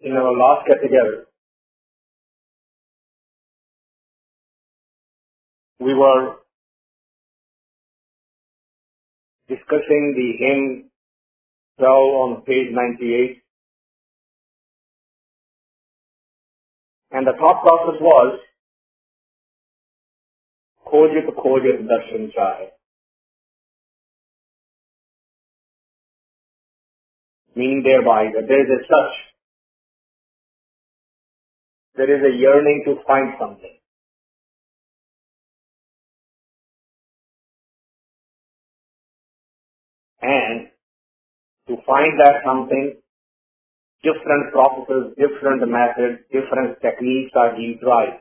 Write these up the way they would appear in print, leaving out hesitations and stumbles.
in our last get together, we were discussing the hymn 12 on page 98, and the thought process was Khojit Khojit Darshan Chahe, meaning thereby that there is a search, there is a yearning to find something. And to find that something, different processes, different methods, different techniques are being tried.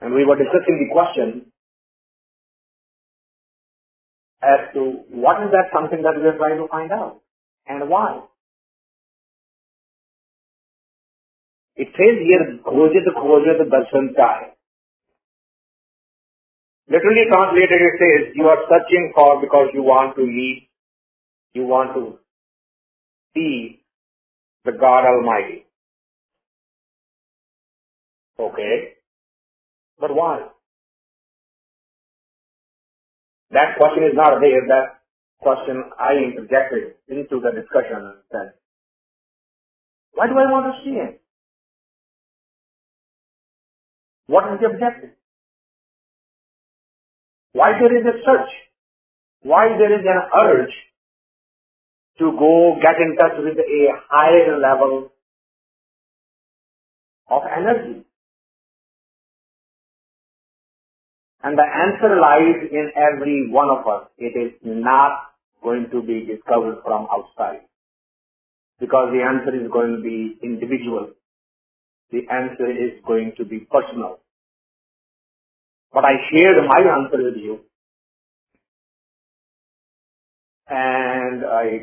And we were discussing the question as to what is that something that we are trying to find out and why. It says here, Khojit Khojit Darshan Chahe. Literally translated, it says you are searching for because you want to meet, you want to see the God Almighty. Okay. But why? That question is not there. That question I interjected into the discussion and said, why do I want to see Him? What is the objective? Why there is a search? Why there is an urge to go get in touch with a higher level of energy? And the answer lies in every one of us. It is not going to be discovered from outside, because the answer is going to be individual. The answer is going to be personal. But I shared my answer with you, and I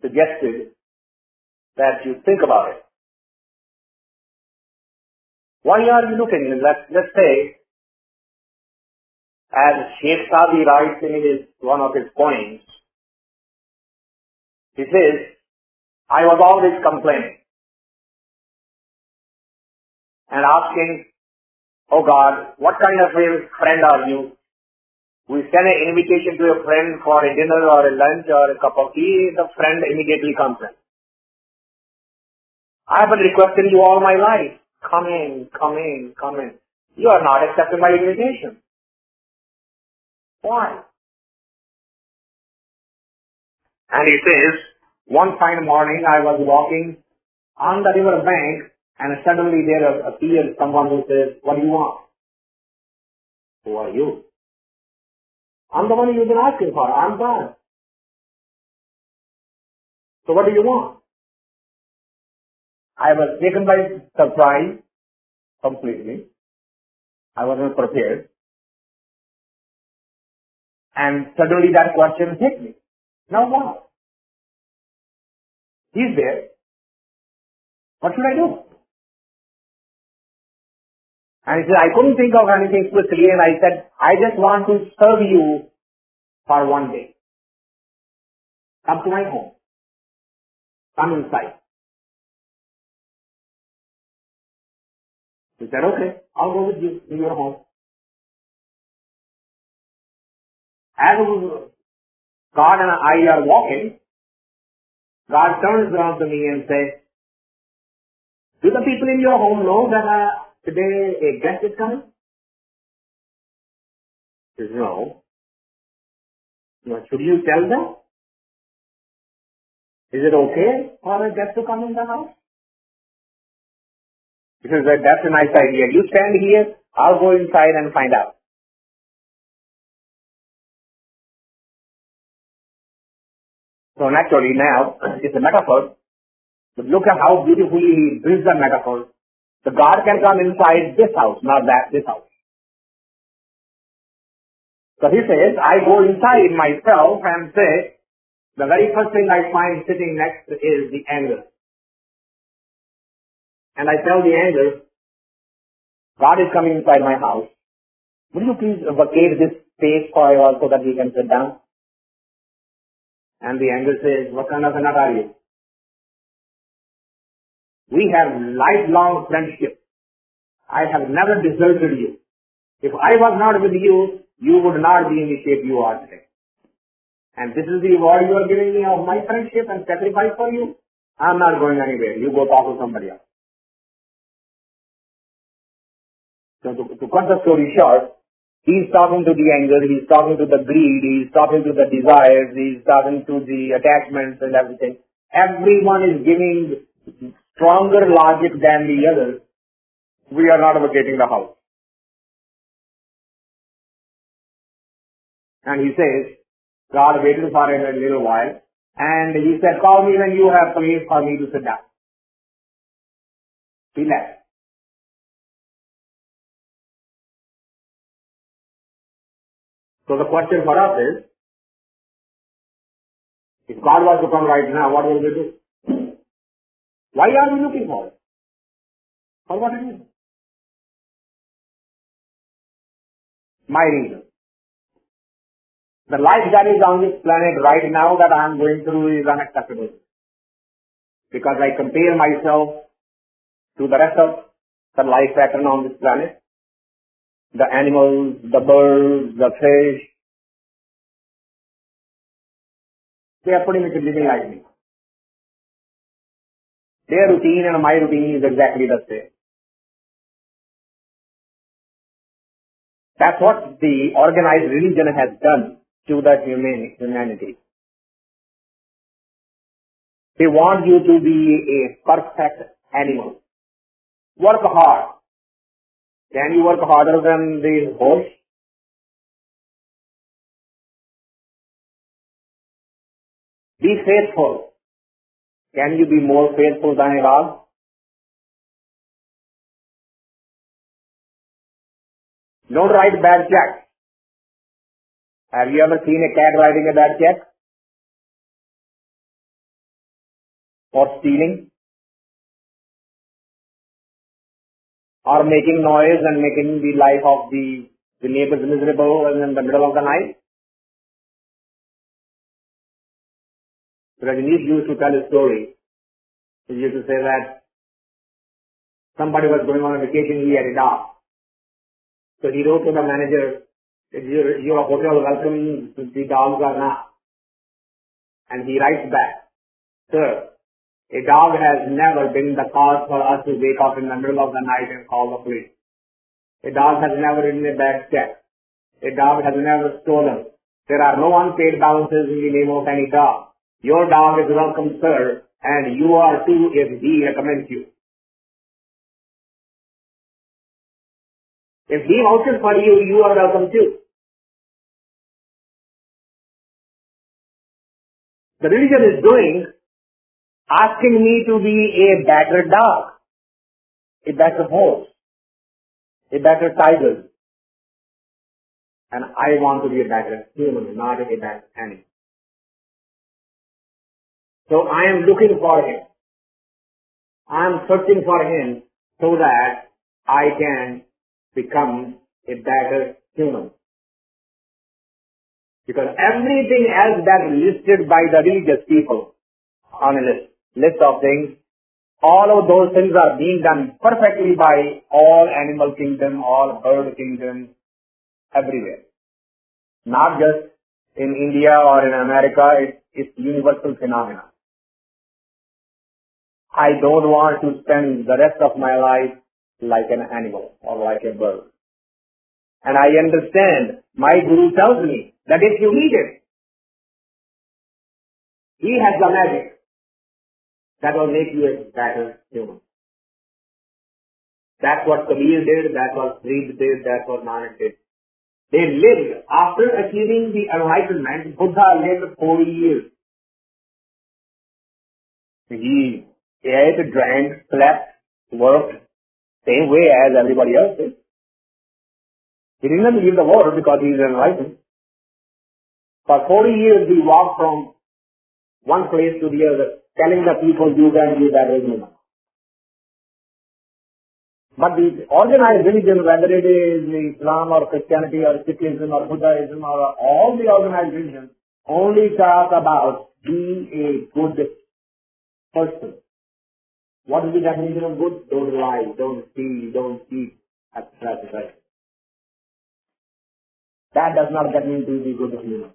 suggested that you think about it. Why are you looking? Let's say, as Sheikh Sadi writes in one of his poems, he says, I was always complaining and asking, oh God, what kind of a friend are you? We send an invitation to a friend for a dinner or a lunch or a cup of tea, the friend immediately comes in. I have been requesting you all my life. Come in, come in, come in. You are not accepting my invitation. Why? And he says, one fine morning I was walking on the river bank, and suddenly there appears someone who says, what do you want? Who are you? I'm the one you've been asking for. I'm God. So what do you want? I was taken by surprise completely. I wasn't prepared. And suddenly that question hit me. Now what? He's there. What should I do? And he said, I couldn't think of anything quickly, and I said, I just want to serve you for one day. Come to my home. Come inside. He said, okay, I'll go with you to your home. As God and I are walking, God turns around to me and says, do the people in your home know that today a guest is coming? He says, no. Should you tell them? Is it okay for a guest to come in the house? He says, that's a nice idea. You stand here, I'll go inside and find out. So naturally now, it's a metaphor, but look at how beautifully he builds the metaphor. The God can come inside this house, not this house. So he says, I go inside myself and say, the very first thing I find sitting next is the anger. And I tell the anger, God is coming inside my house. Will you please vacate this space for a while so that we can sit down? And the anger says, what kind of a nut are you? We have lifelong friendship. I have never deserted you. If I was not with you, you would not be in the shape you are today. And this is the reward you are giving me of my friendship and sacrifice for you. I'm not going anywhere. You go talk to somebody else. So to cut the story short, he's talking to the anger, he's talking to the greed, he's talking to the desires, he's talking to the attachments and everything. Everyone is giving stronger logic than the others. We are not vacating the house. And he says, God waited for him a little while, and he said, call me when you have place for me to sit down. He left. So the question for us is, if God was to come right now, what will we do? Why are we looking for it? For what reason? My reason. The life that is on this planet right now that I am going through is unacceptable. Because I compare myself to the rest of the life pattern on this planet. The animals, the birds, the fish, they are pretty much living like me. Their routine and my routine is exactly the same. That's what the organized religion has done to the humanity. They want you to be a perfect animal. Work hard. Can you work harder than the horse? Be faithful. Can you be more faithful than a dog? Don't write bad checks. Have you ever seen a cat writing a bad check? Or stealing? Or making noise and making the life of the neighbors miserable in the middle of the night? Because Anish used to tell a story. He used to say that somebody was going on a vacation, he had a dog. So he wrote to the manager, your hotel welcomes the dogs or not? And he writes back, sir, a dog has never been the cause for us to wake up in the middle of the night and call the police. A dog has never written a bad check. A dog has never stolen. There are no unpaid balances in the name of any dog. Your dog is welcome, sir, and you are too if he recommends you. If he vouches for you, you are welcome too. The religion is doing, asking me to be a better dog, a better horse, a better tiger. And I want to be a better human, not a better animal. So I am looking for him. I am searching for him so that I can become a better human. Because everything else that is listed by the religious people on a list of things, all of those things are being done perfectly by all animal kingdom, all bird kingdom, everywhere. Not just in India or in America, it's universal phenomena. I don't want to spend the rest of my life like an animal or like a bird. And I understand, my guru tells me that if you need it, he has the magic that will make you a better human. That's what Kabir did, that's what Raag did, that's what Nanak did. They lived, after achieving the enlightenment, Buddha lived 40 years. He ate, drank, slept, worked, same way as everybody else did. He didn't leave the world because he is enlightened. For 40 years he walked from one place to the other, telling the people, you can do that human. But the organized religion, whether it is Islam or Christianity or Sikhism or Buddhism or all the organized religions, only talk about be a good person. What is the definition of good? Don't lie, don't steal, don't cheat, etc. etc. That does not get me to the good human.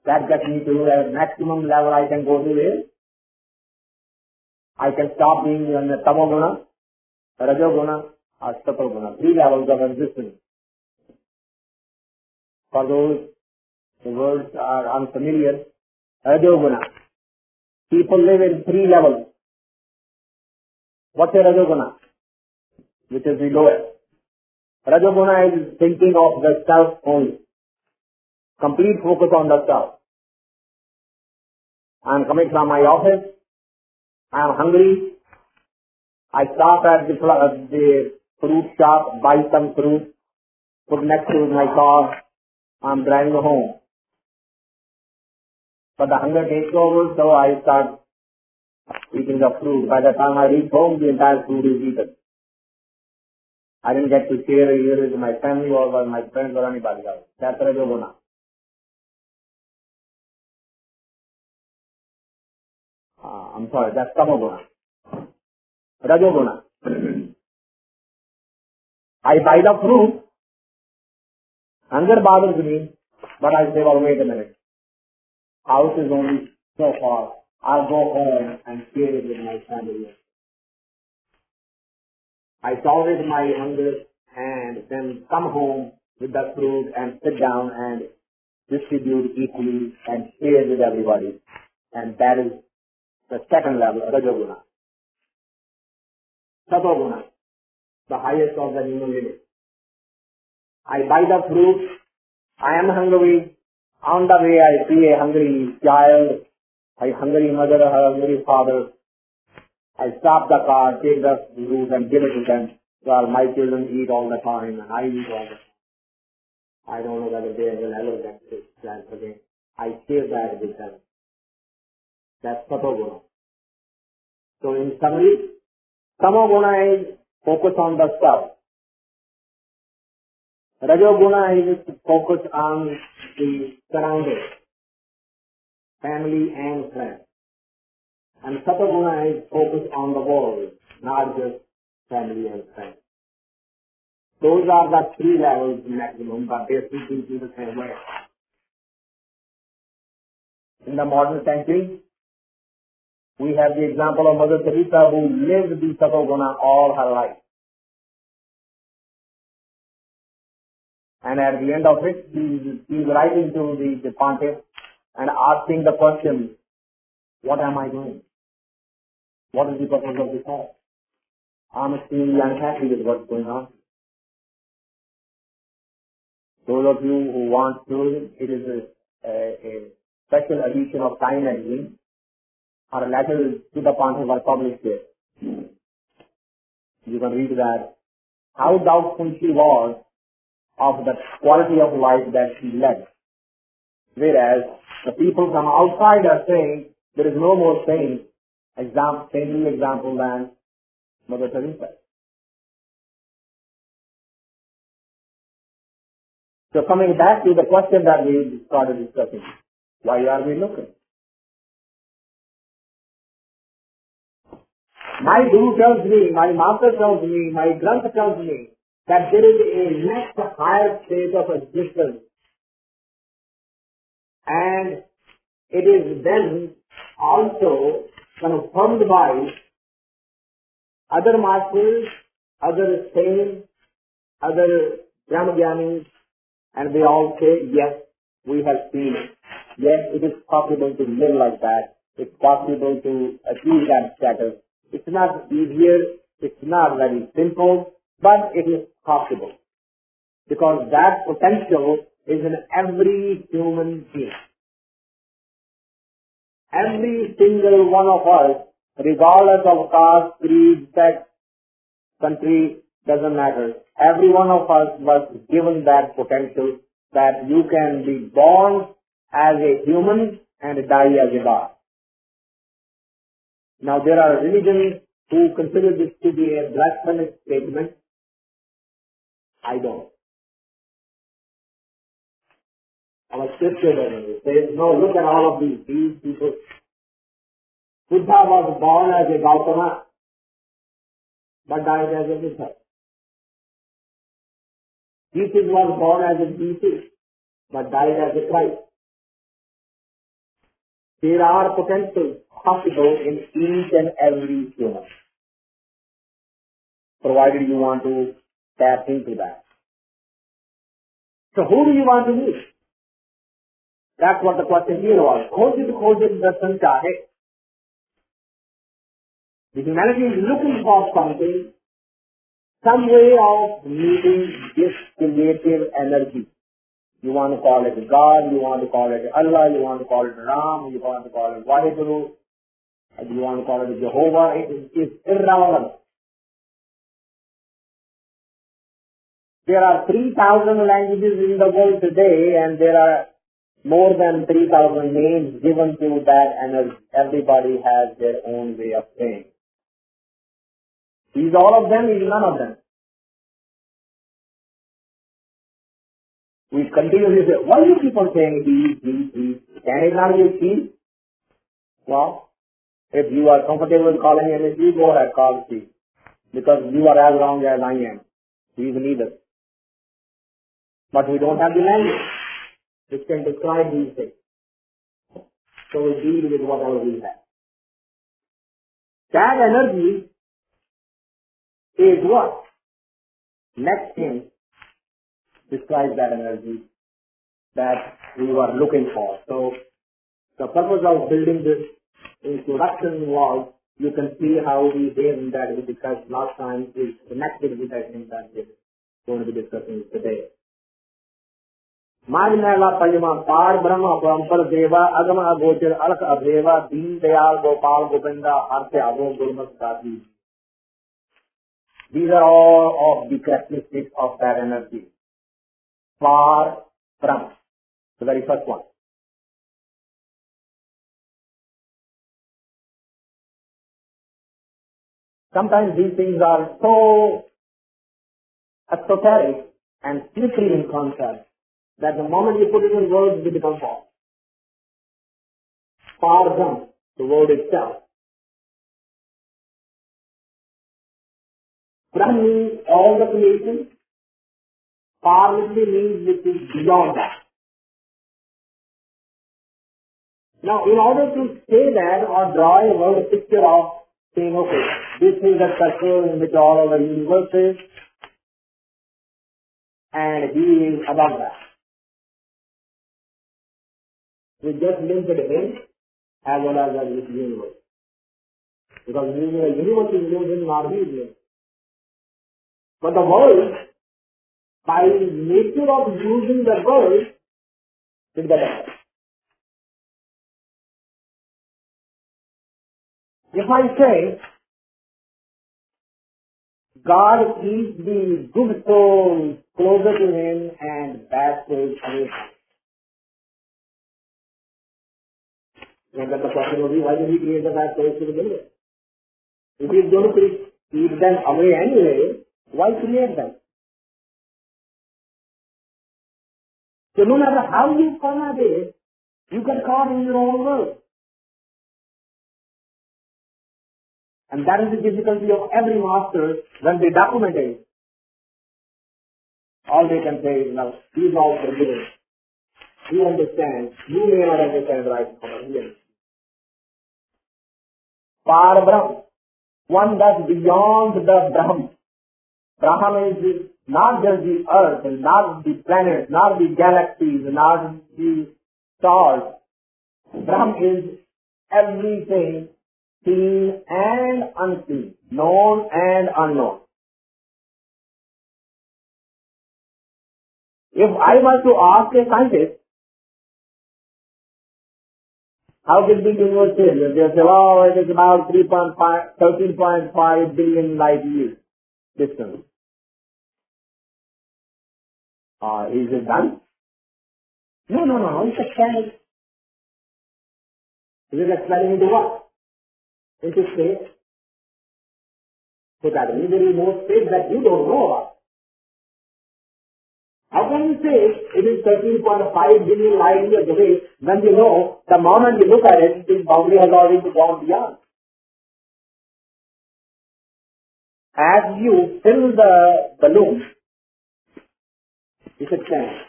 That gets me to a maximum level I can go to is I can stop being in the tamoguna, rajoguna, or satoguna. 3 levels of existence. For those the words are unfamiliar, rajoguna. People live in 3 levels. What's a rajoguna? Which is the lowest. Rajoguna is thinking of the self only. Complete focus on the self. I am coming from my office. I am hungry. I stop at the fruit shop, buy some fruit, put next to my car. I am driving home. But the hunger takes over, so I start eating the fruit. By the time I reach home, the entire fruit is eaten. I didn't get to share either with my family or with my friends or anybody else. That's Rajoguna. I'm sorry, that's Tamoguna. Rajoguna. I buy the fruit, hunger bothers me, but I say, well, wait a minute. House is only so far. I'll go home and share it with my family. I tolerate my hunger and then come home with the fruit and sit down and distribute equally and share with everybody. And that is the second level, Rajoguna. Satoguna, the highest of the human limit. I buy the fruit, I am hungry, on the way I see a hungry child, a hungry mother, a hungry father. I stop the car, take the fruit and give it to them, while my children eat all the time and I eat all the time. I don't know whether they will ever get this chance again. I share that with them. That's Satoguna. So in summary, Tamoguna is focus on the self. Rajoguna is focus on the surroundings, family and friends. And Satoguna is focus on the world, not just family and friends. Those are the 3 levels maximum, but they still do the same way. In the modern century, we have the example of Mother Teresa who lived the Satoguna all her life. And at the end of it, she is writing to the pontiff and asking the question, what am I doing? What is the purpose of this all? I'm extremely unhappy with what's going on. Those of you who want to, it is a special edition of Time magazine. Our letters to the pontiff are published here. You can read that. How doubtful she was of the quality of life that she led. Whereas the people from outside are saying there is no more saintly example than Mother Teresa. So coming back to the question that we started discussing, why are we looking? My Guru tells me, my Master tells me, my Granth tells me that there is a next higher state of existence, and it is then also confirmed by other masters, other saints, other Brahmagyanis, and they all say, yes, we have seen it. Yes, it is possible to live like that. It's possible to achieve that status. It's not easier, it's not very simple, but it is possible. Because that potential is in every human being. Every single one of us, regardless of caste, creed, sex, country, doesn't matter. Every one of us was given that potential that you can be born as a human and die as a god. Now there are religions who consider this to be a blasphemous statement. I don't. Our scripture doesn't. It says, no, look at all of these people. Buddha was born as a Gautama, but died as a Buddha. Jesus was born as a Jesus, but died as a Christ. There are potentials possible in each and every human, provided you want to tap into that. So who do you want to meet? That's what the question here was. खोजित दर्शन चाहे. The humanity is looking for something, some way of meeting this creative energy. You want to call it God, you want to call it Allah, you want to call it Ram, you want to call it Vaheguru, you want to call it Jehovah. It is irrelevant. There are 3,000 languages in the world today, and there are more than 3,000 names given to that energy. Everybody has their own way of saying. Is all of them, is none of them. We continuously say, why do you keep on saying he? Can it not be he? Well, if you are comfortable with calling him a he, go ahead, call he. Because you are as wrong as I am. He is neither. But we don't have the language which can describe these things. So we deal with whatever we have. That energy is what? Next thing describes that energy that we were looking for. So the purpose of building this introduction was, you can see how we did that we discussed last time is connected with that thing that we're going to be discussing today. Maajh Mehla5 Parbraham Aprumper Deva Agama Agochar Alak Abheva Deen Dayal Gopal Gopinda Artya Avo Gurmat Sati. These are all of the characteristics of that energy. Parbraham, the very first one. Sometimes these things are so esoteric and slippery in concept that the moment you put it in words, they become false. Parbraham, the word itself. Brahm means all the creation. Par literally means which is beyond that. Now, in order to say that or draw a word picture of saying, okay, this is a circle in which all our universe is, and he is above that. We just linked him as well as this universe. Because the universe is linked in our linked. But the world, by nature of using the world, is better. If I say, God keeps the good souls closer to him and bad souls away from him. And then the question will be, why did he create the bad souls to begin with? If he is going to keep them away anyway, why create them? So no matter how you format it, you can call in your own words. And that is the difficulty of every master when they document it. All they can say is, now, he is all forgiven. He understands. You may not understand right from here. Parbraham, one that's beyond the Brahm. Brahm is not just the earth, not the planets, not the galaxies, not the stars. Brahm is everything seen and unseen, known and unknown. If I were to ask a scientist, how big the universe is, they'll say, oh, it is about 13.5 billion light years distance. Is it done? No, it's expanding. Is it expanding into what? Into space. So that means there is more space that you don't know about. How can you say it is 13.5 billion light years away when you know the moment you look at it, this boundary has already gone beyond? As you fill the balloon, it expands.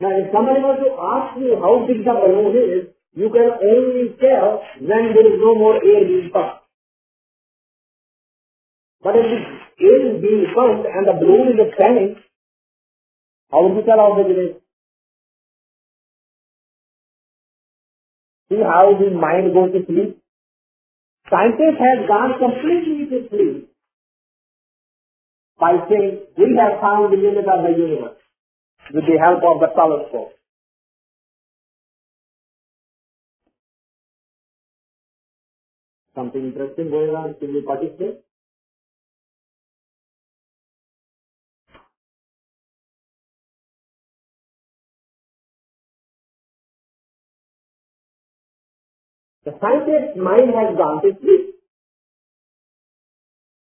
Now, if somebody wants to ask you how big the balloon is, you can only tell when there is no more air being pumped. But if the air is being pumped and the balloon is expanding, how would you tell how big it is? See how the mind goes to sleep? Scientists have gone completely to sleep by saying we have found the limit of the universe with the help of the telescope. Something interesting going on? Can you participate? The scientist's mind has gone to sleep.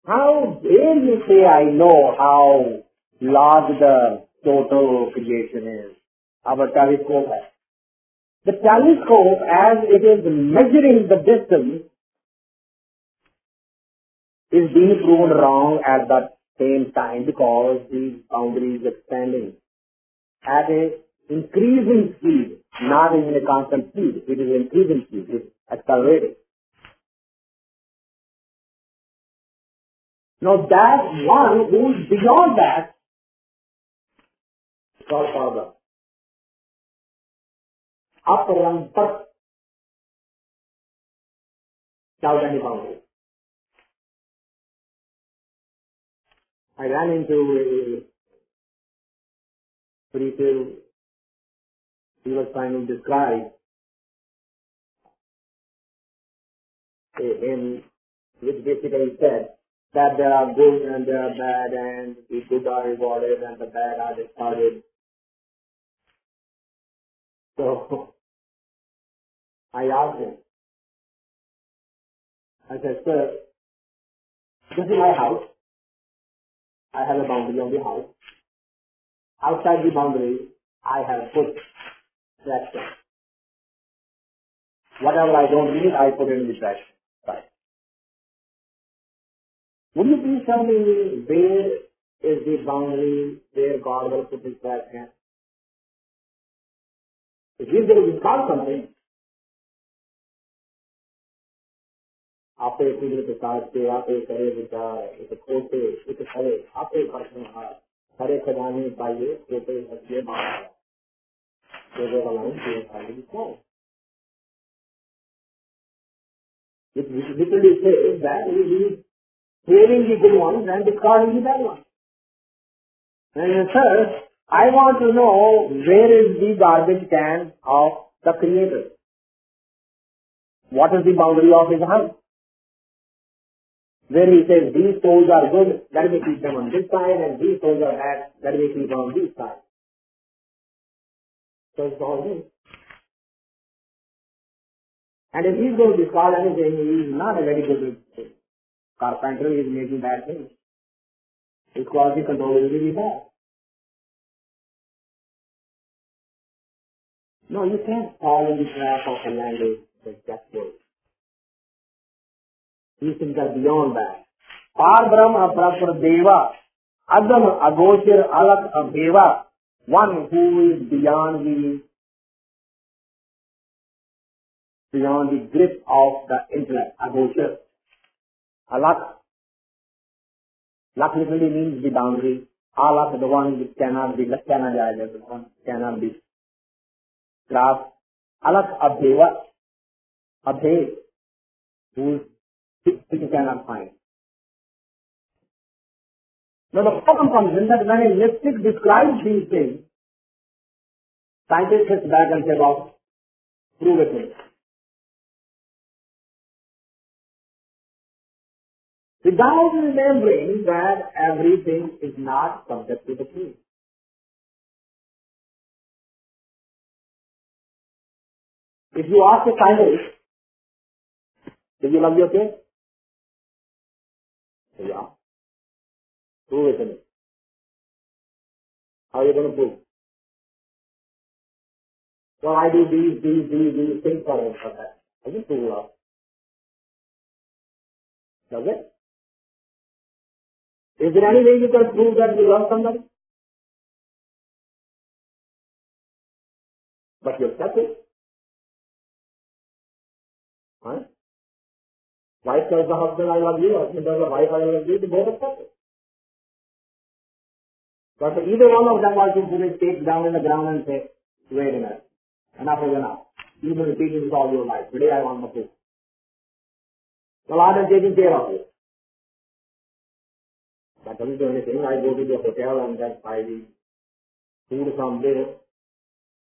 How dare you say I know how large the total creation is? Our telescope has. The telescope, as it is measuring the distance, is being proven wrong at the same time because the boundary is expanding at a increasing speed, not in a constant speed. It is increasing speed. It's accelerating. Now that one who is beyond that is called Parbraham. Aprumper, without any boundary. I ran into a preacher. He was trying to describe a hymn which basically said that there are good and there are bad, and the good are rewarded and the bad are discarded. So I asked him, I said, sir, this is my house. I have a boundary on the house. Outside the boundary, I have put trash can. Whatever I don't need, I put it in the trash can. Right. Would you please tell me where is the boundary where God will put his trash can? If he's going to discard something, आप एक दूसरे के साथ के आप एक करे विचार एक छोटे एक खड़े आप एक पर्सन खड़े खजाने पाइए छोटे बच्चे बाहर छोटे वालों के खाली को it literally says that we is saving the good ones and discarding the bad ones. And sir, I want to know where is the garbage can of the Creator? What is the boundary of his house? Where he says, these souls are good, let me keep them on this side, and these souls are bad, let me keep them on this side. So it's all good. And if he's going to discard anything, he is not a very good carpenter, he is making bad things. His quality control will be bad. No, you can't fall in the trap of a language like that word. These things are beyond that. Parbraham, Deva, Adam, Agochir, Alak, Deva, one who is beyond the grip of the intellect, Agochir. Alak, Lak literally means the boundary. Alak, the one which cannot be grasped. Alak, Deva, Abhe, who you cannot find. Now the problem comes in that when a mystic describes these things, scientists sit back and say, well, prove it to me. Without remembering that everything is not subject to the truth. If you ask a scientist, do you love your kids? Yeah. Prove it to me. How are you going to prove? Well, I do these things for that. I just prove love. Does it? Is there any way you can prove that you love somebody? But you accept it. Right? Wife tells the husband, I love you. Husband tells the wife, I love you. They both accept it. But either one of them was to put his stake down in the ground and say, wait a minute. Enough is enough. You've been repeating this all your life. Today I want the proof. Well, I've been taking care of it. That doesn't do anything. I go to the hotel and then I eat food from there.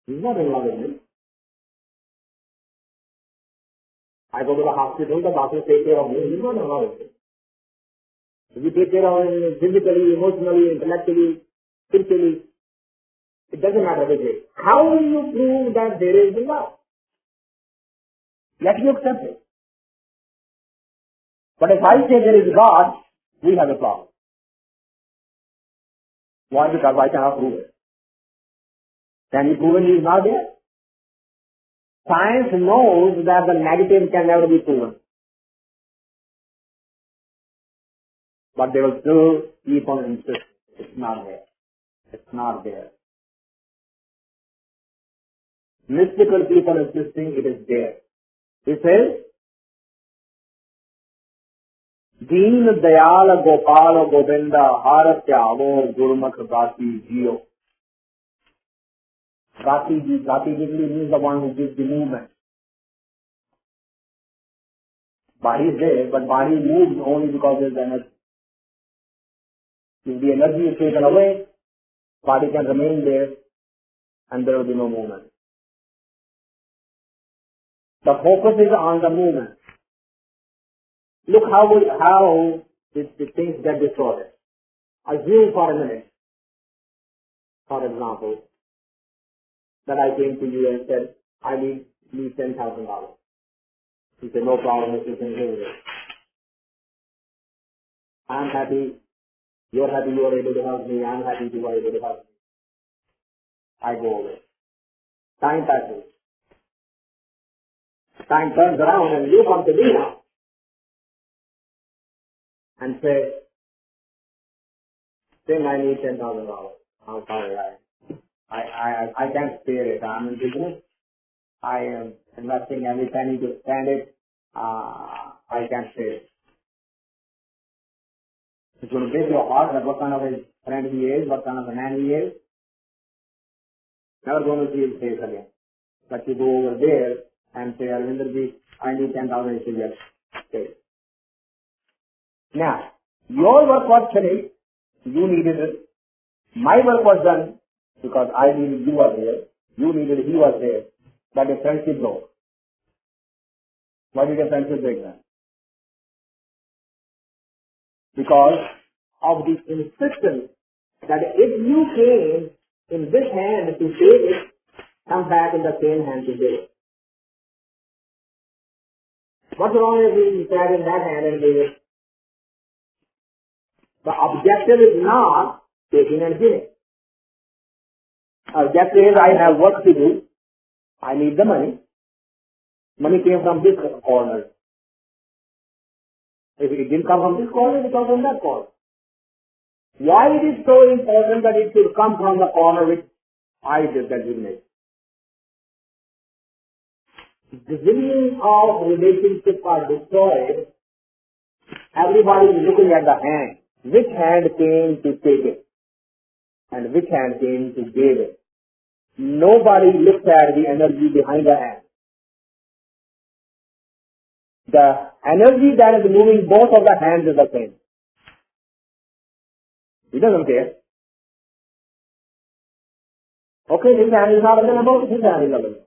He's not in love with me. I go to the hospital, the doctors take care of me. He's not in love with me. If you take care of him physically, emotionally, intellectually, spiritually, it doesn't matter which way. How will you prove that there is love? Let me accept it. But if I say there is God, we have a problem. Why? Because I cannot prove it. Can you prove he is not there? Science knows that the negative can never be proven. But they will still keep on insisting. It's not there. It's not there. Mystical people insisting it is there. He says, Deen Dayal Gopal Govinda Haratya Avo Gurmukh Gati Jio. Gati literally means the one who gives the movement. Body is there, but body moves only because there is energy. If the energy is taken away, body can remain there and there will be no movement. The focus is on the movement. Look how the things get distorted. Assume for a minute, for example, that I came to you and said, I need $10,000. You said, no problem, you can do it. I'm happy, you're happy you are able to help me, I'm happy you are able to help me. I go away. Time passes. Time turns around and you come to me now and say, Tim, I need $10,000. I'm sorry, I can't spare it. I'm in business. I am investing every penny to spend it. I can't spare it. It's going to break your heart that what kind of a friend he is, what kind of a man he is. Never going to see his face again. But you go over there and say, Arvinderji, I need 10,000. He says, yes, okay. Now, your work was finished. You needed it. My work was done because I needed you were there. You needed he was there. But the friendship broke. Why did the friendship break then? Because of the insistence that if you came in this hand to take it, come back in the same hand to take it. What's wrong if we sat in that hand and gave it? The objective is not taking and giving. Objective is I have work to do. I need the money. Money came from this corner. If it didn't come from this corner, it comes from that corner. Why it is so important that it should come from the corner which I did that you made? The zillions of relationships are destroyed. Everybody is looking at the hand. Which hand came to take it? And which hand came to give it? Nobody looks at the energy behind the hand. The energy that is moving both of the hands is the same. He doesn't care. Okay, his hand is not available, his hand is available.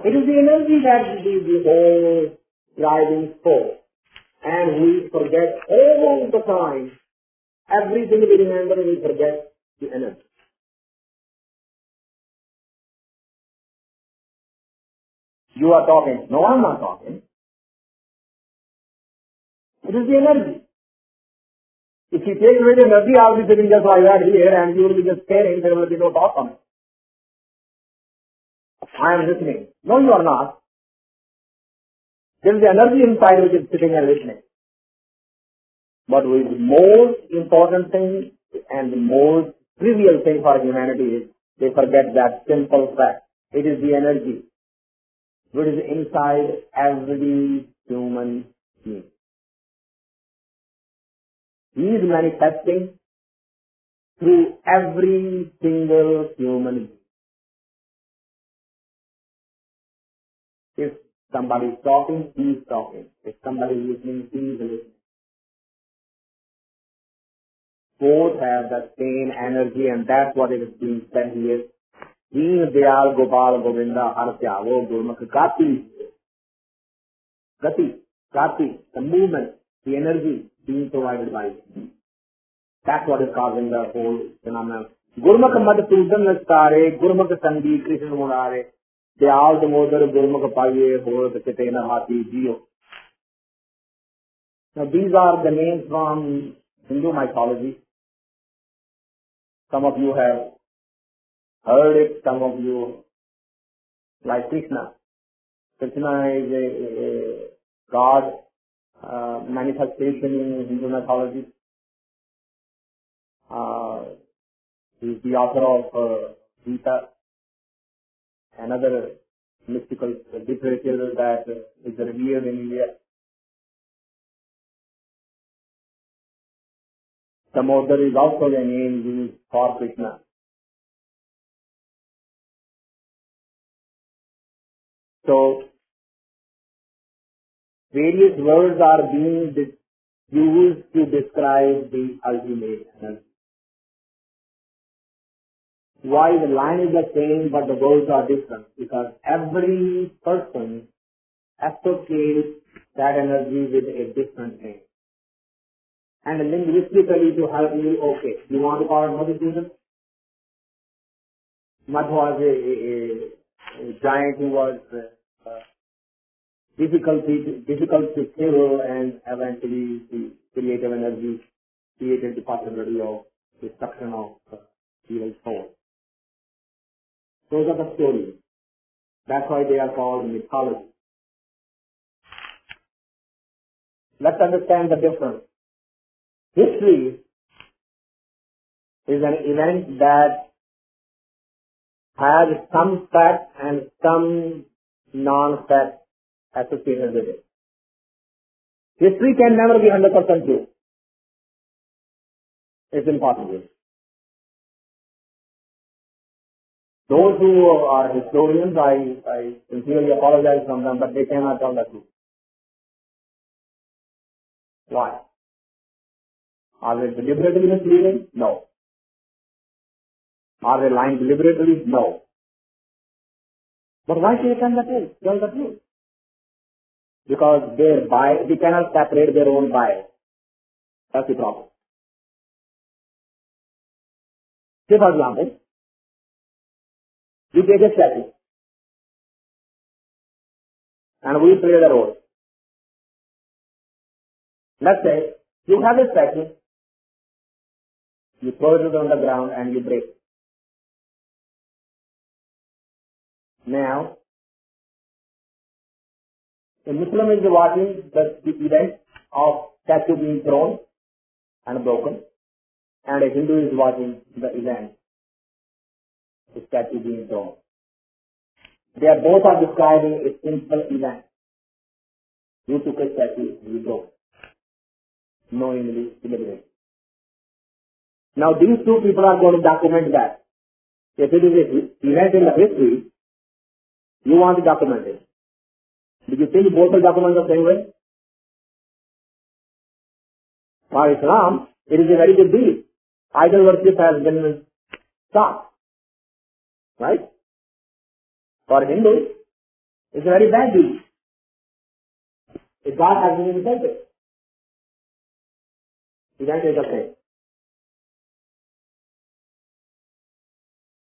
It is the energy that is the whole driving force. And we forget all the time. Everything we remember, we forget the energy. You are talking. No, I'm not talking. It is the energy. If you take away the energy, I'll be sitting just like that here and you will be just staring. There will be no talk on it. I am listening. No, you are not. There is energy inside which is sitting and listening. But the most important thing and the most trivial thing for humanity is they forget that simple fact. It is the energy which is inside every human being. He is manifesting through every single human being. If somebody is talking, he is talking. If somebody is listening, he is listening. Both have the same energy, and that's what it is being said here. Deen Dayal Gopal Govinda Har Tyavo Gurmukh Gati. The movement, the energy being provided by him. That's what is causing the whole phenomenon. Gurmukh Mad Sudan Nastare, Gurmukh Sandi Krishna Murare, Dayal Damodar Gurmukh Paye Hor Chitena Hati Jio. Now these are the names from Hindu mythology. Some of you have heard it, some of you like Krishna. Krishna is a God manifestation in Hindu mythology. He is the author of Gita, another mystical literature that is revered in India. Damodar is also a name used for Krishna. So, various words are being used to describe the ultimate energy. Why the line is the same but the words are different? Because every person associates that energy with a different thing. And linguistically to help you, okay, you want to call it Madhusudan? Madh was a giant who was difficult to kill, and eventually the creative energy created the possibility of destruction of evil soul. Those are the stories. That's why they are called mythology. Let's understand the difference. History is an event that has some facts and some non-facts associated with it. History can never be 100% true. It's impossible. Those who are historians, I sincerely apologize from them, but they cannot tell the truth. Why? Are they deliberately misleading? No. Are they lying deliberately? No. But why they tell the truth? Because they cannot separate their own bias. That's the problem. Say for example, you take a statue and we play the role. Let's say you have a statue, you throw it on the ground and you break it. Now, a Muslim is watching the event of statue being thrown and broken, and a Hindu is watching the event, the statue being thrown. They are both are describing a simple event. You took a statue, you broke it. Knowingly, deliberately. Now these two people are going to document that. If it is an event in the history, you want to document it. Do you think both will document the same way? For Islam, it is a very good deed. Idol worship has been stopped. Right? For Hindus, it's a very bad deed. If God has been invented, event is the same.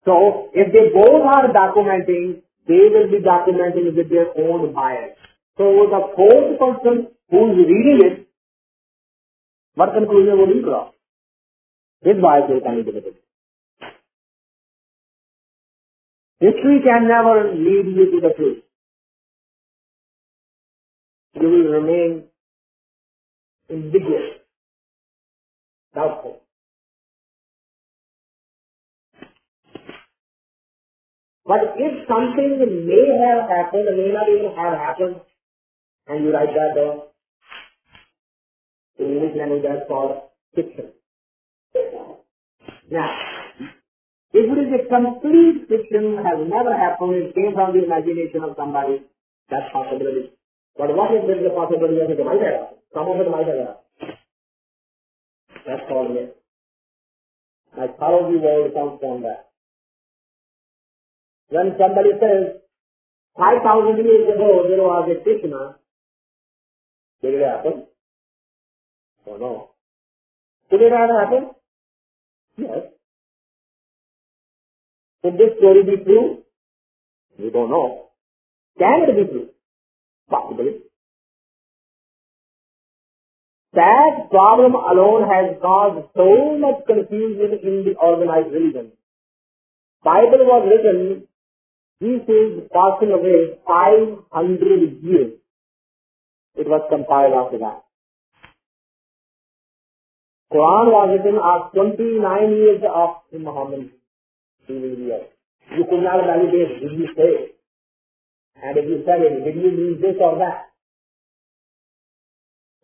So, if they both are documenting, they will be documenting with their own bias. So, the fourth person who is reading it, what conclusion would he draw? His bias will come into it. History can never lead you to the truth. you will remain ambiguous, doubtful. But if something may have happened, may not even have happened, and you write that down, in English language that's called fiction. Now, if it is a complete fiction, has never happened, it came from the imagination of somebody, that's possibility. But what if there is a possibility that it might have happened? Some of it might have happened. That's called myth. Mythology world comes from that. When somebody says, 5,000 years ago there was a Krishna, did it happen? Oh no. Did it ever happen? Yes. Could this story be true? We don't know. Can it be true? Possibly. That problem alone has caused so much confusion in the organized religion. Bible was written, Jesus passing away 500 years. It was compiled after that. Quran was written after 29 years of Muhammad. You could not validate, did you say? And if you said it, did you mean this or that?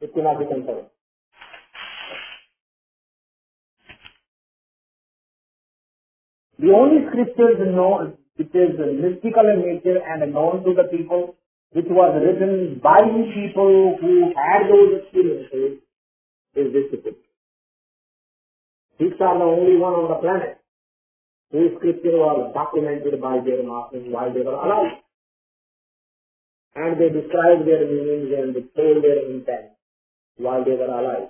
It could not be confirmed. The only scriptures known, which is mystical in nature and known to the people, which was written by people who had those experiences, is this scripture. These are the only one on the planet whose scripture was documented by their masters while they were alive. And they described their meanings and they told their intent while they were alive.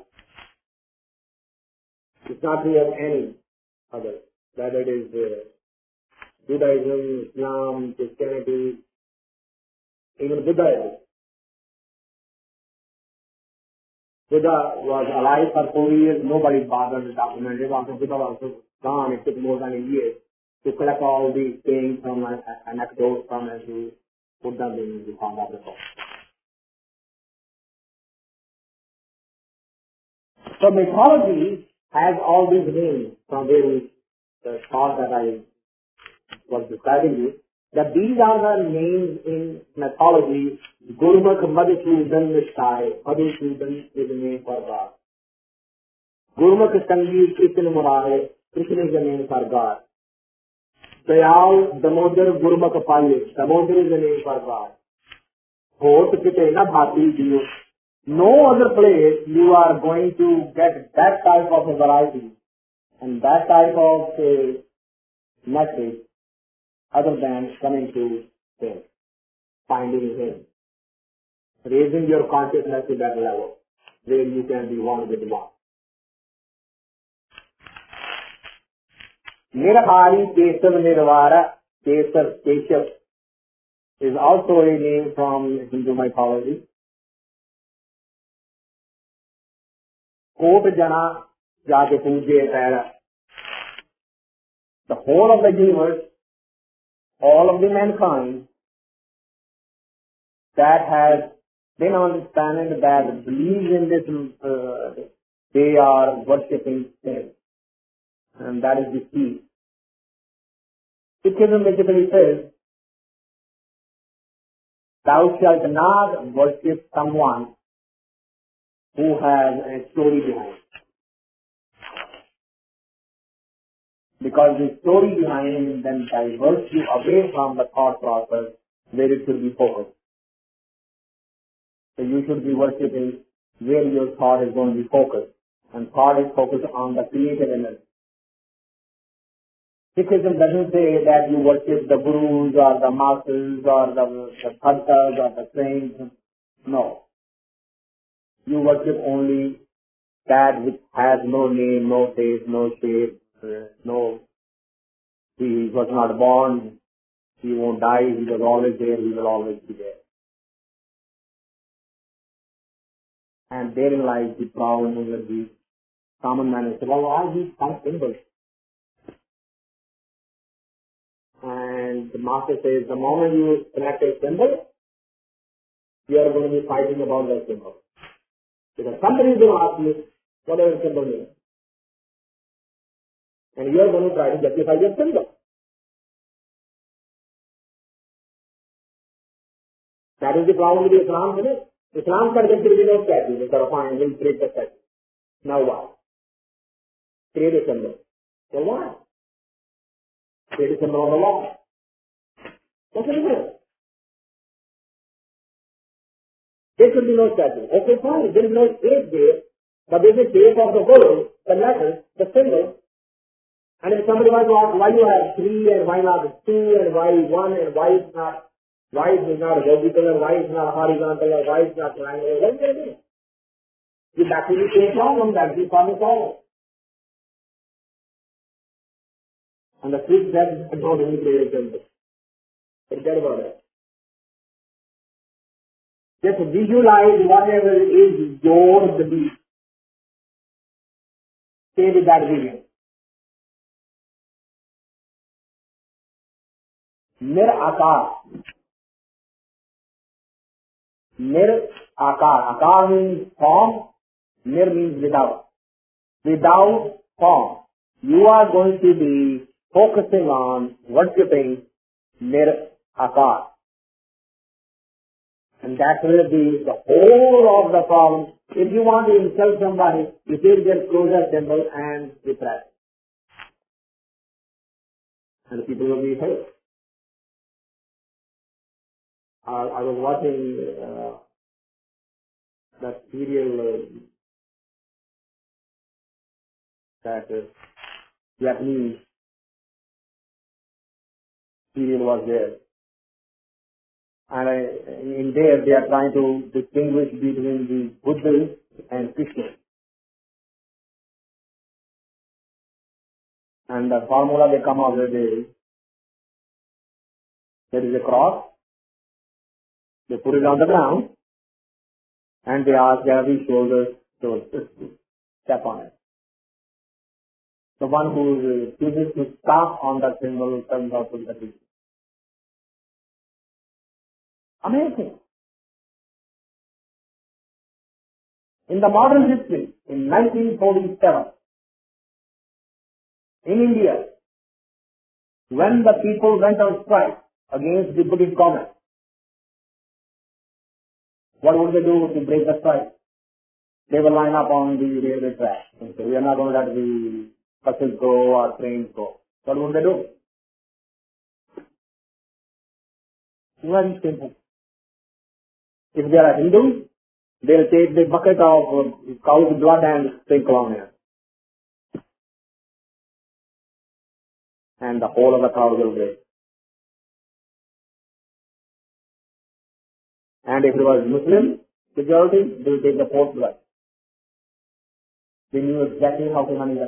It's not true of any other, whether it is Judaism, Islam, Christianity, even Buddhism. Buddha was alive for 4 years, nobody bothered to document it. After Buddha was gone, it took more than a year to collect all these things from anecdotes from and to put them in the form of the book. So mythology has all these names from where the thought that I was describing you, that these are the names in mythology. Gurmukh, Madhusudan, Nishtai. Madhusudan is the name for God. Gurmukh, Sangeet, Krishna Murare. Krishna is the name for God. Dayal, Damodar, Gurmukh Paye. Damodar is the name for God. Hot, Pite, Na Bhati, Diyo. No other place you are going to get that type of a variety and that type of a message other than coming to Him, finding Him, raising your consciousness to that level where you can be one with one. Nirhari Kesav Nirvara, Keshav is also a name from Hindu mythology. Kot Jana Jate Puje Tara. The whole of the universe, all of the mankind that has been understanding that believes in this, they are worshipping Him. And that is the key. Sikhism basically says, thou shalt not worship someone who has a story behind it. Because the story behind him then diverts you away from the thought process where it should be focused. So you should be worshipping where your thought is going to be focused. And thought is focused on the creative energy. Sikhism doesn't say that you worship the gurus or the masters or the bhaktas or the saints. No. You worship only that which has no name, no face, no shape, no. He was not born, he won't die, he was always there, he will always be there. And therein lies the problem with the common man. Say, well, all these some symbols. And the master says, the moment you select a symbol, you are going to be fighting about that symbol. Because somebody is going to ask you, what does the symbol mean? And you are going to try to justify your symbol. That is the problem with Islam today. Islam said that there will be no statue. They said, fine, we'll create the statue. Now why? Create a symbol. Well, why? Create a symbol on the wall. What's the difference? There should be no statue. Okay, fine. There is no space there, but there is a shape of the word, the letter, the symbol. And if somebody wants to ask why you have 3 and why not 2 and why 1 and why is not vertical and why is not horizontal or why is not triangular, what do you do? You back to the same problem that we found it all. And the truth that is not any create a symbol. Forget about it. Just visualize whatever is your belief. Stay with that vision. Nir akar. Nir akar. Akar means form. Nir means without. Without form. You are going to be focusing on worshipping Nir akar. And that will be the whole of the problem. If you want to insult somebody, you take their closer symbol and depress. And people will be hurt. I was watching that serial that Japanese serial was there. And in there they are trying to distinguish between the Buddhists and Christians. And the formula they come up with is, there is a cross, they put it on the ground, and they ask every shoulder to step on it. The one who chooses to stop on that symbol turns out to be the Christian. Amazing. In the modern history, in 1947, in India, when the people went on strike against the British government, what would they do to break the strike? They will line up on the railway track and say, we are not going to let the buses go or trains go. What would they do? Very simple. If they are Hindus, they will take the bucket of cow's blood and sprinkle on it. And the whole of the crowd will break. And if it was Muslim majority, they will take the fourth blood. They knew exactly how to manage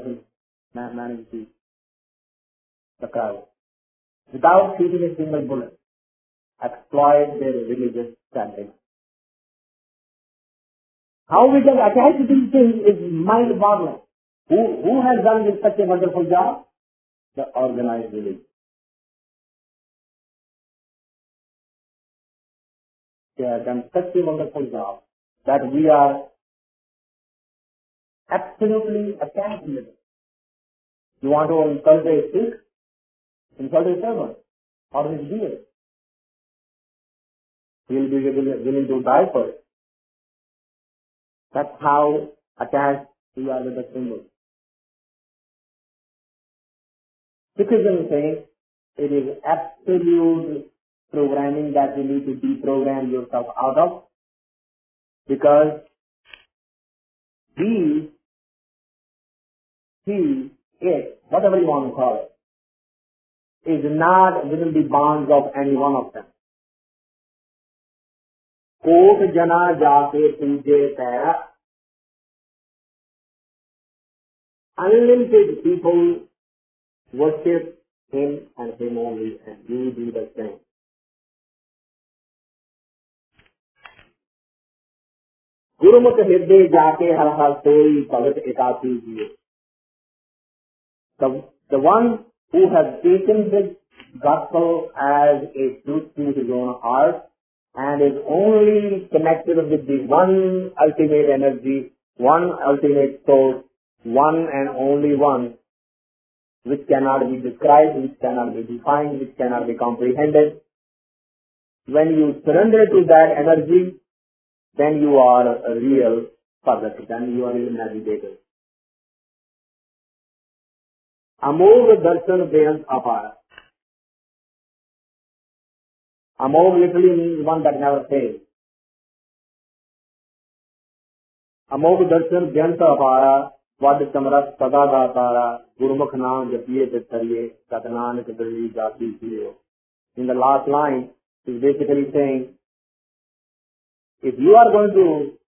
the crowd. Without shooting a single bullet, exploit their religious standing. How we can attach to these things is mind-boggling. Who has done this such a wonderful job? The organized religion. They have done such a wonderful job that we are absolutely attached with it. You want to insult a Sikh? Insult a servant or his deity. He will be willing to die for it. That's how attached we are with the symbol. Sikhism says it is absolute programming that you need to deprogram yourself out of, because it, whatever you want to call it, is not within the bonds of any one of them. Kot jana jaake puje tera. Unlimited people worship him and him only, and you do the same. Gurumukh hridde jaake har har soi bhagat ekati jiye. The one who has taken this gospel as a truth to his own heart and is only connected with the one ultimate energy, one ultimate source, one and only one, which cannot be described, which cannot be defined, which cannot be comprehended. When you surrender to that energy, then you are a real sadhak, then you are a real meditator. Amog darshan beant apara. Amog literally means one that never fails. Amog darshan beant apara. Vad samrat sada datara. Gurmukh naam japiye pitariye. Satnanak dali jati siyo. In the last line, is basically saying, if you are going to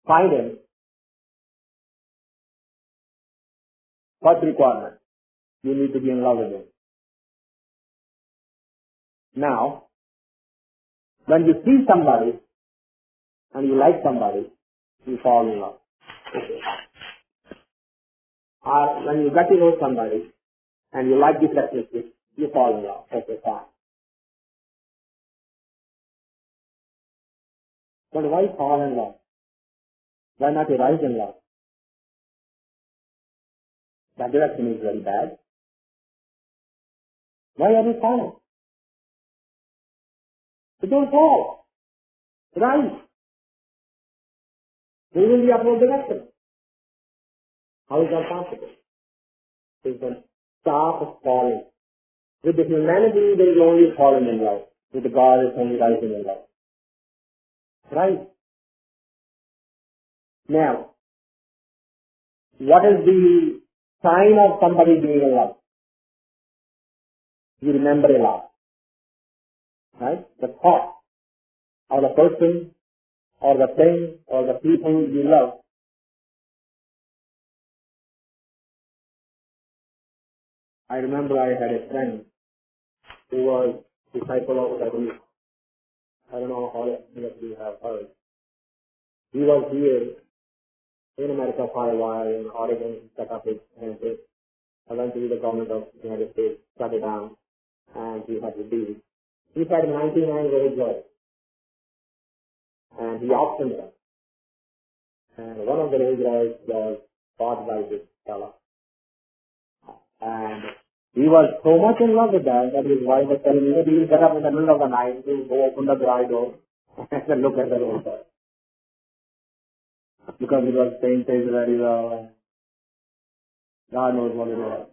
find him, first requirement, you need to be in love with him. Now, when you see somebody and you like somebody, you fall in love. Okay. Or when you get to know somebody and you like this characteristic, you fall in love. Okay, fine. But why fall in love? Why not rise in love? That direction is very bad. Why are you falling? So don't fall. Rise. There will be upward direction. How is that possible? You can stop falling. With the humanity, there is only falling in love. With the God, it's only rising in love. Right? Now, what is the sign of somebody being in love? You remember a lot. Right? The thought or the person or the thing or the people you love. I remember I had a friend who was disciple of Raag. I don't know how many of you have heard. He was here in America for a while, in Oregon, set up his campus. Eventually the government of the United States shut it down and he had to leave. He had 99 villagers and he auctioned them. And one of the villagers was bought by this fellow. And he was so much in love with that his wife was telling him, he will get up in the middle of the night to go open the garage door and look at the roadside. Because it was paying things very well. God knows what it was.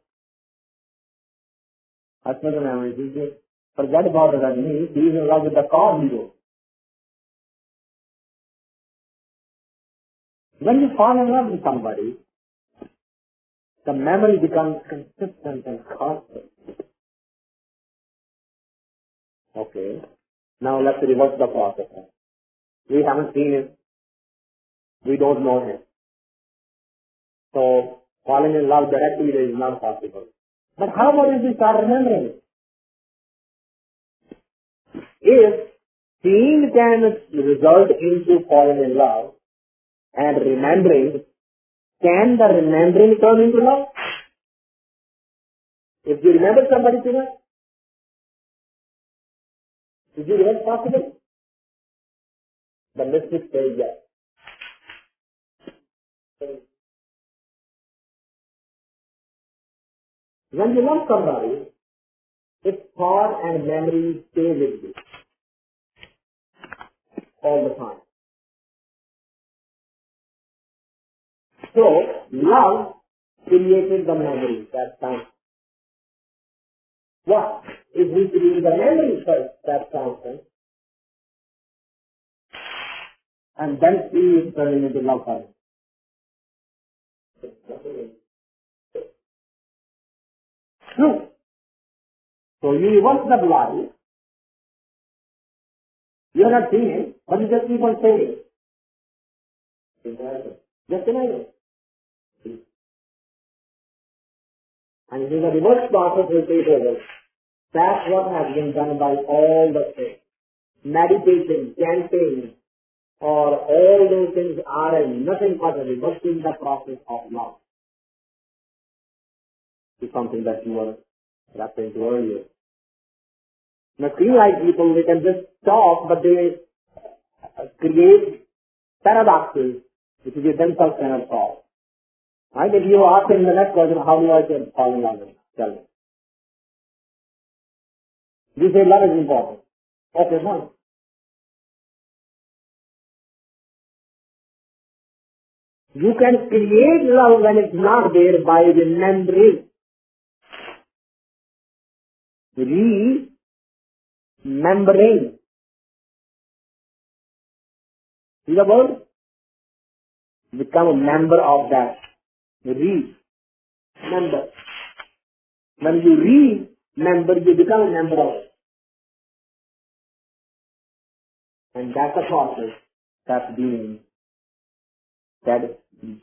Husband and memory, he said, forget about it and me, he is in love with the car hero. When you fall in love with somebody, the memory becomes consistent and constant. Okay. Now let's reverse the process. We haven't seen him. We don't know him. So, falling in love directly is not possible. But how about if we start remembering it? If seeing can result into falling in love and remembering, can the remembering turn into love? If you remember somebody today, is it even possible? The mystic says yes. When you love somebody, its thought and memory stay with you all the time. So, love created the memory that time. What? If we create the memory first, that constant, and then see it turning into love for it. True. So you reverse the blood. You are not seeing it, but you just keep on saying it. Just imagine. And it is a reverse process will take over. That's what has been done by all the things. Meditation, chanting, or all those things are nothing but a reversing the process of love. It's something that you were referring to earlier. Now, screen-like people, they can just talk, but they create paradoxes which they themselves cannot solve. Right? If you ask him the next question, how do I get falling out of it? Tell me. You say love is important. Okay, fine. You can create love when it's not there by remembering. Remembering. See the word? Become a member of that. Remember. When you remember, you become a member of it. And that's a process that's being that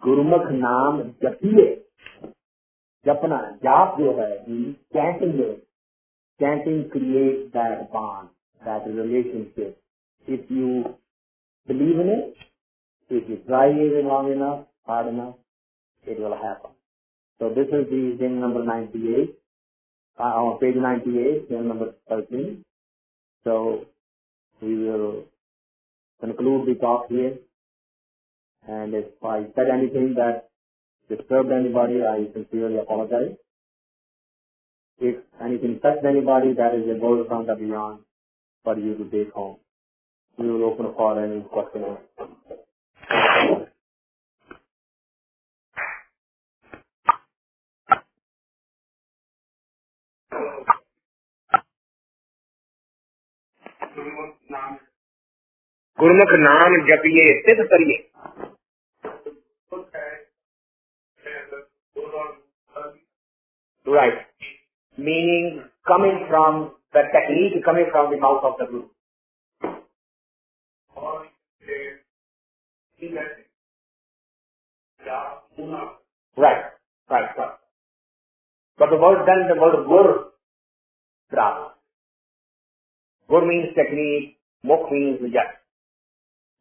गुरुमुख नाम जपिए जपना जाप जो है chanting जो chanting creates that bond, that relationship. If you believe in it, if you try it long enough, hard enough, it will happen. So this is the hymn number 98, on page 98, hymn number 13. So we will conclude the talk here. And if I said anything that disturbed anybody, I sincerely apologize. If anything touched anybody, that is a word from the beyond for you to take home. We will open for any questions. गुरुमुख नाम जपिए सिद्ध करिए. Right. Meaning coming from the technique coming from the mouth of the Guru. Right. But the word gur, Raag. Gur means technique, mukh means yes.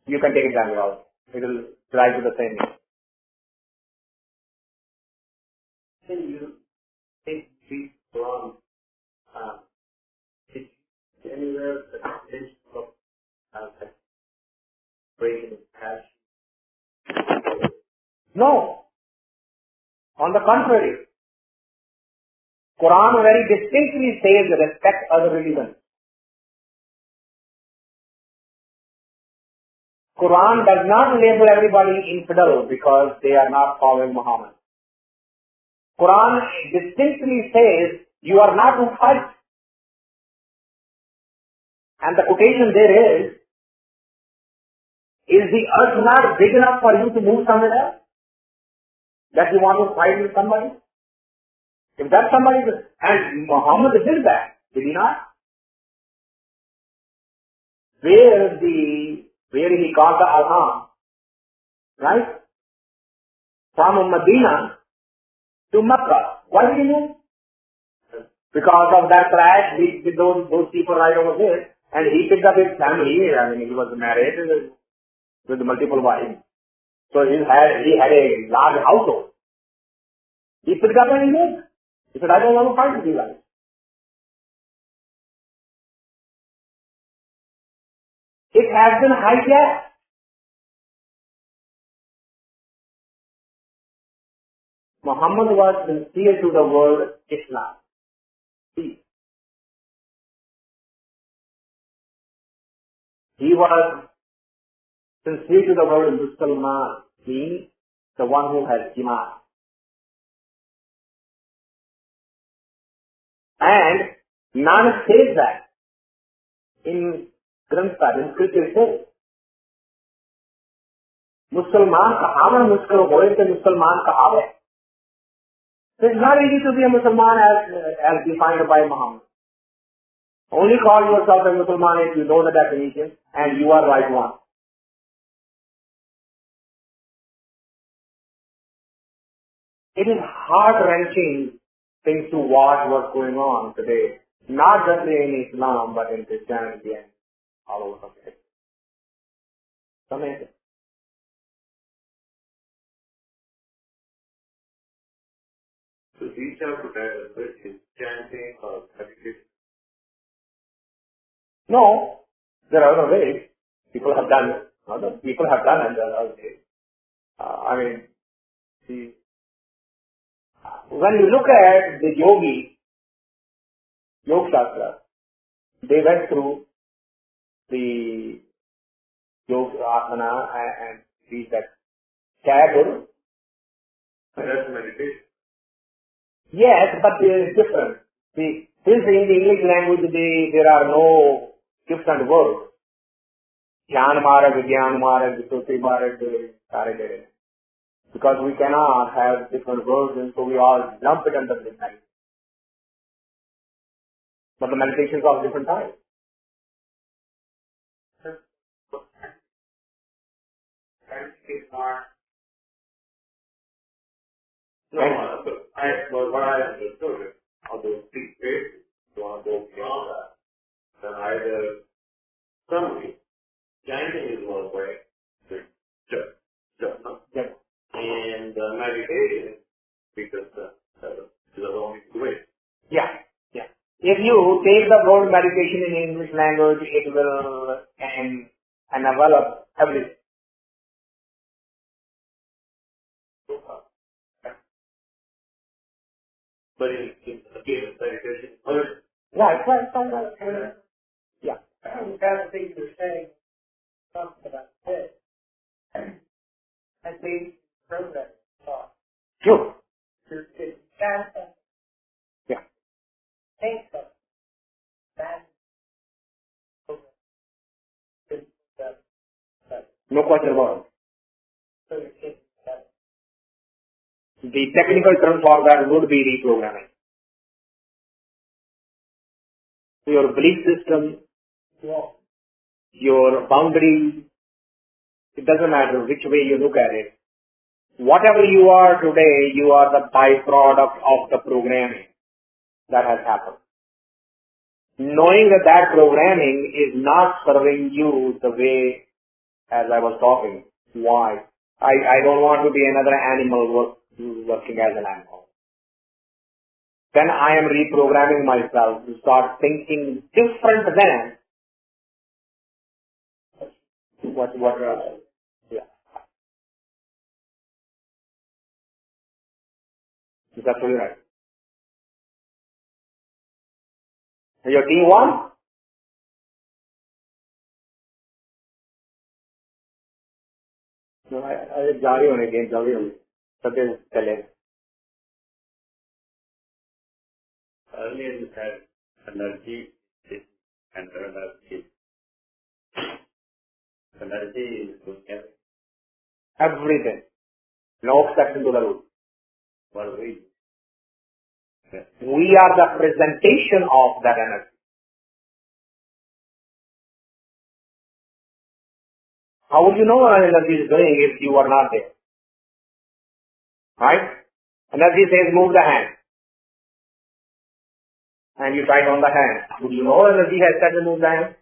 You can take it down out. It will drive to the same name. Can you take these from anywhere of breaking cash? No. On the contrary. Quran very distinctly says respect other religions. Quran does not label everybody infidel because they are not following Muhammad. Quran distinctly says you are not to fight. And the quotation there is the earth not big enough for you to move somewhere else? That you want to fight with somebody? If that somebody, and Muhammad did that, did he not? Where he got the Alham, right? From Medina to Mecca. Why did he move? Because of that crash with those people right over there. And he picked up his family. I mean, he was married with multiple wives. So he had a large household. He picked up and he moved. He said, I don't want to fight with you guys. It has been hijacked. Muhammad was sincere to the word Islam. See, he was sincere to the word Musliman, meaning the one who has Iman. And Nanak says that in Granth, in scripture says, Musliman kahawa muskil hoye te Musliman kahawa. So it's not easy to be a Musliman as defined by Muhammad. Only call yourself a Musliman if you know the definition and you are right one. It is heart-wrenching things to watch what's going on today. Not just in Islam, but in Christianity and all over the place. It's amazing. So these are protected, which is chanting or meditation. No, there are other ways. People have done it. Other people have done it. There are other ways. I mean, see, when you look at the Yoga Shastra, they went through the Yoga Asana and see that Tagore. That's meditation. Yes, but it is different. See, since in the English language there are no different words. Jnana Marag, Vijnana Marag, Visuddhi Marag, Karagare. Because we cannot have different words, and so we all lump it under this language. But the meditations are of different types. No, what I understood is, of those three phases, you want to go beyond that, then either summary, chanting is one way, and meditation, because there's only two ways. Yeah, yeah. If you take the word meditation in English language, it will envelop everything. But again, meditation, Right. Yeah. You kind of think you're saying something about this. I think program thought. Sure. You're kind of Yeah. think something. That No question about it. so you're thinking that. The technical term for that would be reprogramming. So your belief system, Yeah. your boundaries, it doesn't matter which way you look at it. Whatever you are today, you are the byproduct of the programming that has happened. Knowing that that programming is not serving you the way as I was talking. Why? I don't want to be another animal working as an animal. Then I am reprogramming myself to start thinking different than what yeah. Is that really right? Your team won? No, I jolly on again, jolly on. Something challenge. earlier you said energy is and energy. Energy is doing everything. Everything. No exception to the rule. What are we? We are the presentation of that energy. How would you know what energy is doing if you are not there? Right? Energy says move the hand. And you try it on the hand. Would you know energy has said to move the hand?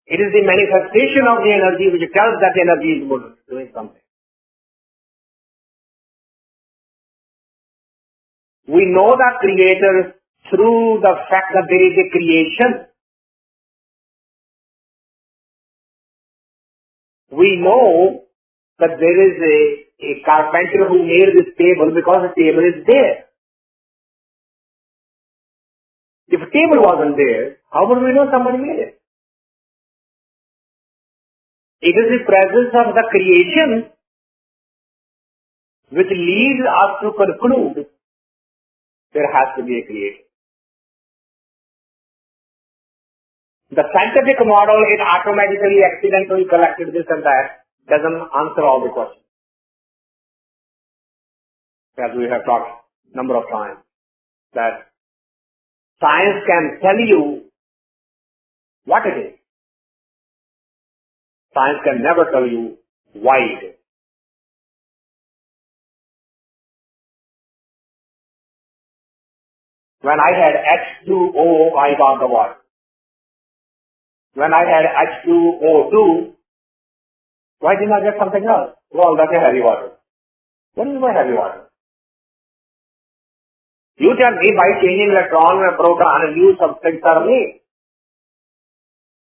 It is the manifestation of the energy which tells that the energy is doing something. We know the creator through the fact that there is a creation. We know that there is a carpenter who made this table because the table is there. If a table wasn't there, how would we know somebody made it? It is the presence of the creation which leads us to conclude there has to be a creator. The scientific model, it automatically, accidentally collected this and that, doesn't answer all the questions. As we have talked a number of times, that science can tell you what it is. Science can never tell you why it is. When I had H2O, I got the water. When I had H2O2, why didn't I get something else? Well, that's a heavy water. What do you mean by heavy water? You tell me by changing electron and proton, a new substance are made.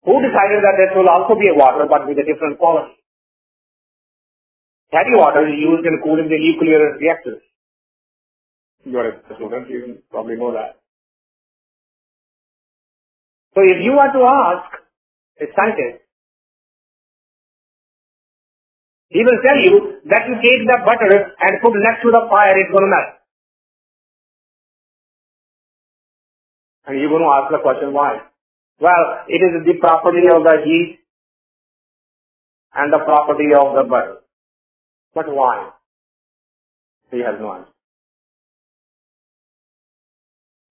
Who decided that this will also be a water but with a different quality? Heavy water is used in cooling the nuclear reactors. You are a student, you probably know that. So if you were to ask a scientist, he will tell you that you take the butter and put next to the fire, it's going to melt. And you're going to ask the question, why? Well, it is the property of the heat and the property of the butter. But why? He has no answer.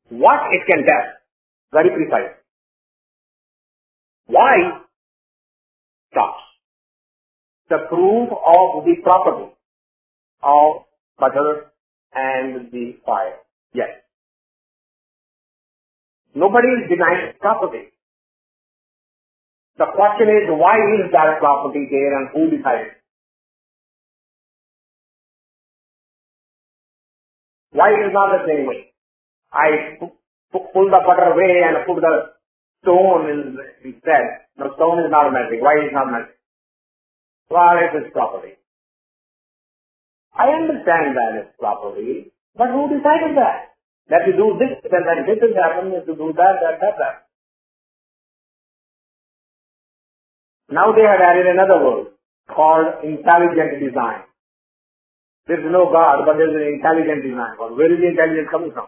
What it can test? Very precise. Why? Stops. The proof of the property of butter and the fire. Yes. Nobody is denying property. The question is, why is that property there and who decided? Why it is not the same way? I pull the butter away and put the stone instead. The stone is not melting. Why is it not melting? Well, it is property. I understand that it's property, but who decided that? That you do this, then this will happen, if you do that, that happens. Now they have added another word called intelligent design. There is no God, but there is an intelligent design. Well, where is the intelligence coming from?